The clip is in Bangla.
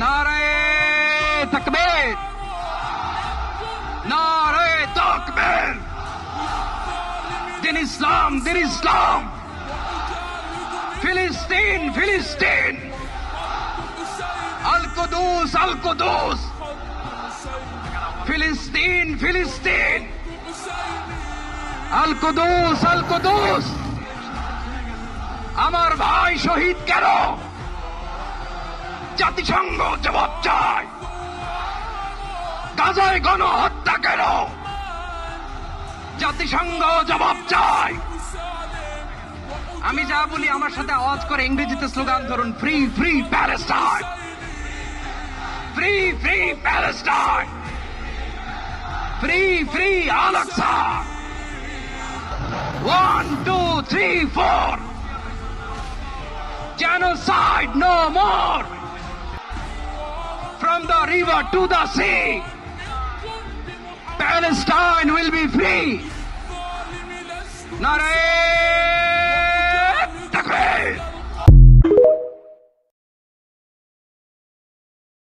নারায়ে তাকবীর, নারায়ে তাকবীর। দিন ইসলাম, দিন ইসলাম। ফিলিস্তিন, ফিলিস্তিন। আল কুদুস, আল কুদুস। ফিলিস্তিন, ফিলিস্তিন। আল কুদুস, আল কুদুস। আমার ভাই শহীদ কেন? জাতিসংঘ জবাব চায়। গাজায় গণহত্যা কেন? জাতিসংঘ জবাব চায়। আমি যা বলি আমার সাথে আওয়াজ করে ইংরেজিতে স্লোগান ধরুন, free free Palestine, free free Palestine, free free Al Aqsa. 1, 2, 3, 4. Genocide no more. From the river to the sea, Palestine will be free. Naare